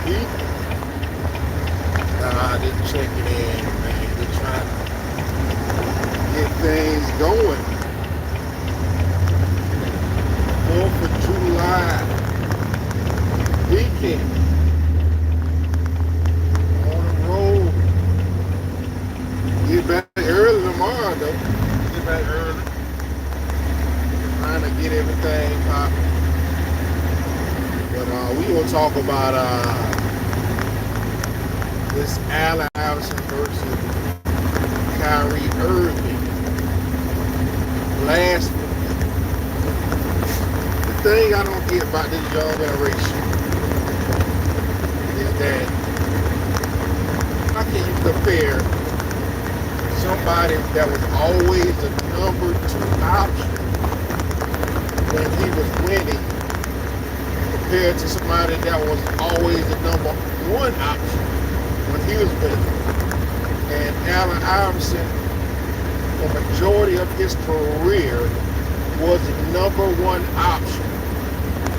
Deacon. Nah, just checking in, man. Just trying to get things going. 4th of July weekend on the road. Get back early tomorrow, though. Get back early. Trying to get everything popping. But we gonna talk about this Allen Iverson versus Kyrie Irving last week. The thing I don't get about this young generation is that how can you compare somebody that was always the number 2 option when he was winning compared to somebody that was always the number 1 option when he was winning? And Allen Iverson, the majority of his career, was the number 1 option.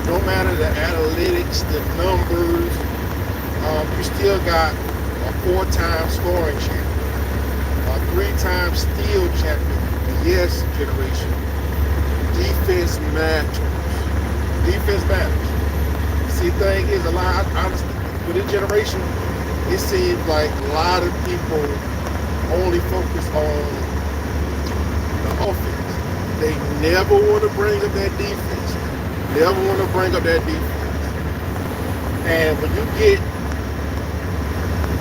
No matter the analytics, the numbers, you still got a 4-time scoring champion, a 3-time steal champion. And yes, generation, defense matters. Defense matters. See, the thing is, a lot, honestly, with this generation, it seems like a lot of people only focus on the offense. They never want to bring up that defense. Never want to bring up that defense. And when you get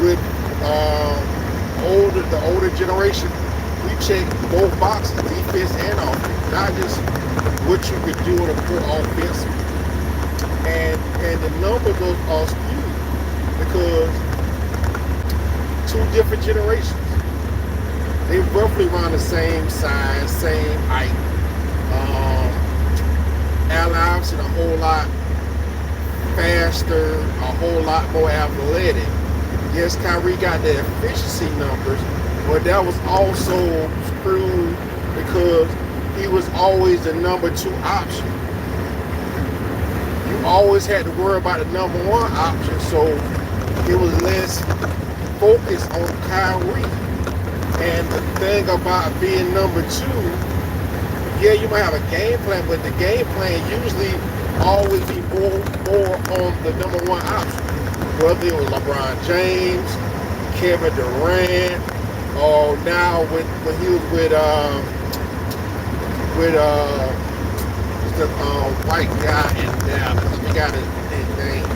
with the older generation, we check both boxes, defense and offense, not just what you could do on a good offense. And the numbers are skewed because 2 different generations. They roughly around the same size, same height. Allen Iverson a whole lot faster, a whole lot more athletic. Yes, Kyrie got the efficiency numbers, but that was also screwed because he was always the number 2 option. You always had to worry about the number 1 option, so it was less focus on Kyrie. And the thing about being number 2, yeah, you might have a game plan, but the game plan usually always be more on the number 1 option. Whether it was LeBron James, Kevin Durant, or now when he was with the white guy in Dallas. He got his name.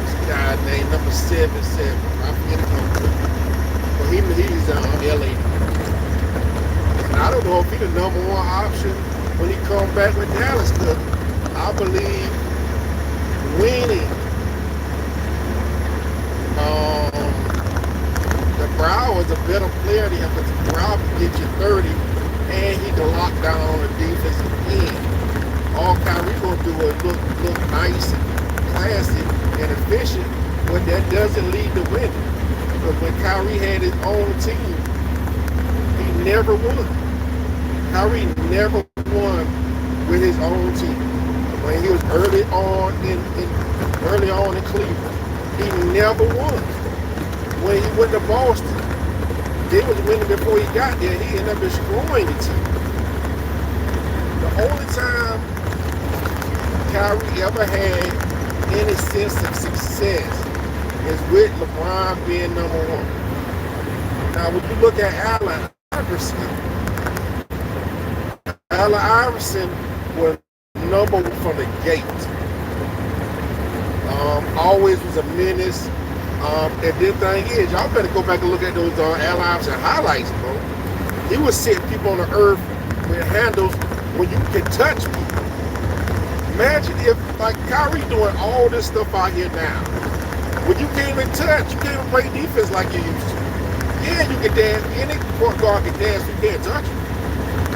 This guy named number 77. I forget his number. But he's LA. And I don't know if he's the number 1 option when he comes back with Dallas, because I believe winning the Brown was a better player than him, because the Brown can get you 30 and he can lock down on the defensive end. All Kyrie gonna do is look nice and classy and efficient, but that doesn't lead to winning. But when Kyrie had his own team, he never won. Kyrie never won with his own team. When he was early on in Cleveland, he never won. When he went to Boston, they was winning before he got there. He ended up destroying the team. The only time Kyrie ever had any sense of success is with LeBron being number 1. Now, when you look at Allen Iverson was number 1 from the gate. Always was a menace. And the thing is, y'all better go back and look at those Allen Iverson highlights, bro. He was setting people on the earth with handles when you can touch people. Imagine if, like, Kyrie doing all this stuff out here now. When you can't even touch, you can't even play defense like you used to. Yeah, you can dance. Any point guard can dance, you can't touch him.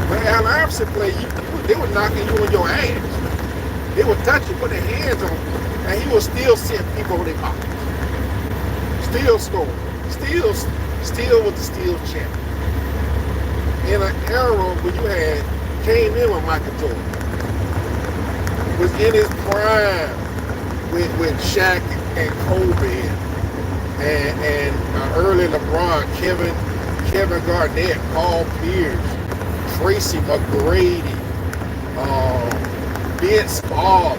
When Allen Iverson played, they were knocking you on your ass. They would touch you, put their hands on you, and he was still setting people on their pockets. Still scoring. Still was the steal champion. In an era when you came in with Michael Jordan, was in his prime. with Shaq and Kobe and early LeBron, Kevin Garnett, Paul Pierce, Tracy McGrady, Vince Small,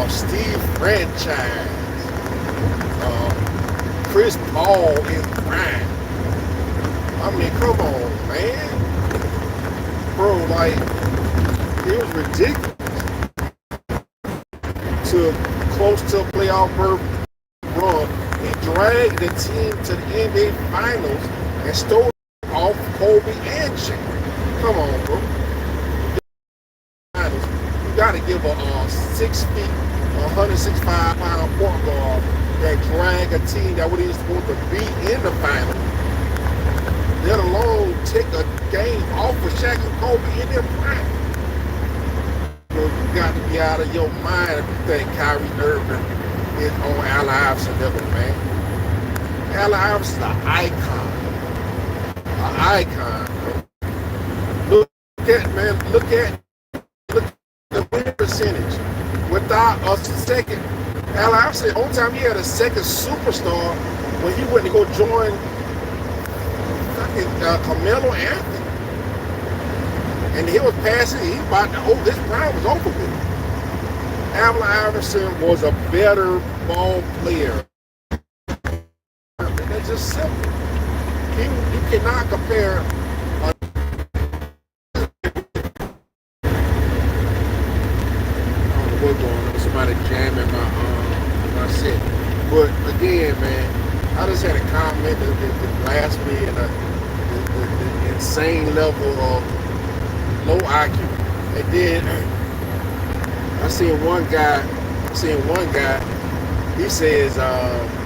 Steve Franchise, Chris Paul in prime. I mean, come on, man. Bro, like, it was ridiculous to close to a playoff run and drag the team to the NBA Finals and stole off Kobe and Shaq. Come on, bro. You gotta give a 6 feet, 165-pound point guard that drag a team that wasn't even supposed to be in the finals, let alone take a game off of Shaq and Kobe in their prime. So you got to be out of your mind if you think Kyrie Irving is on Allen Iverson level, man. Allen Iverson's an icon. An icon, bro. Look at the win percentage without a second. Allen Iverson, the only time he had a second superstar when he went to go join Carmelo Anthony. And he was passing, he about to, this prime was over with. Allen Iverson was a better ball player. That's just simple. You cannot compare what's going on, somebody jamming my set. But again, man, I just had a comment that blasphemy and the insane level of low IQ. And then I seen one guy, he says Allen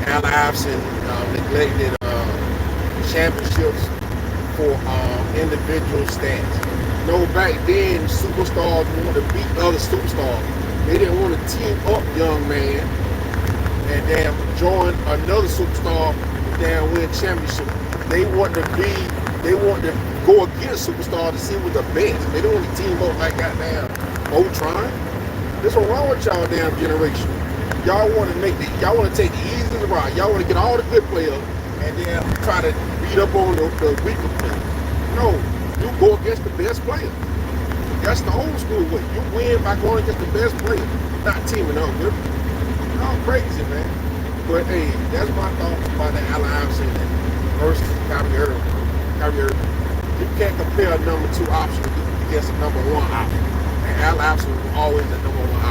Iverson neglected championships for individual stats. No, back then superstars wanted to beat other superstars. They didn't want to team up, young man, and then join another superstar and win a championship. They want to go against superstars to see who's the best. They don't want to team up like goddamn Ultron. That's what's wrong with y'all damn generation. Y'all want to take the easiest route. Y'all want to get all the good players and then try to beat up on the weaker players. No, you go against the best player. That's the old school way. You win by going against the best player, not teaming up with them. Y'all crazy, man. But hey, that's my thoughts about the Allen Iverson versus Kyrie Irving. You can't compare a number 2 option against a number 1 option. And Allen Iverson was always the number 1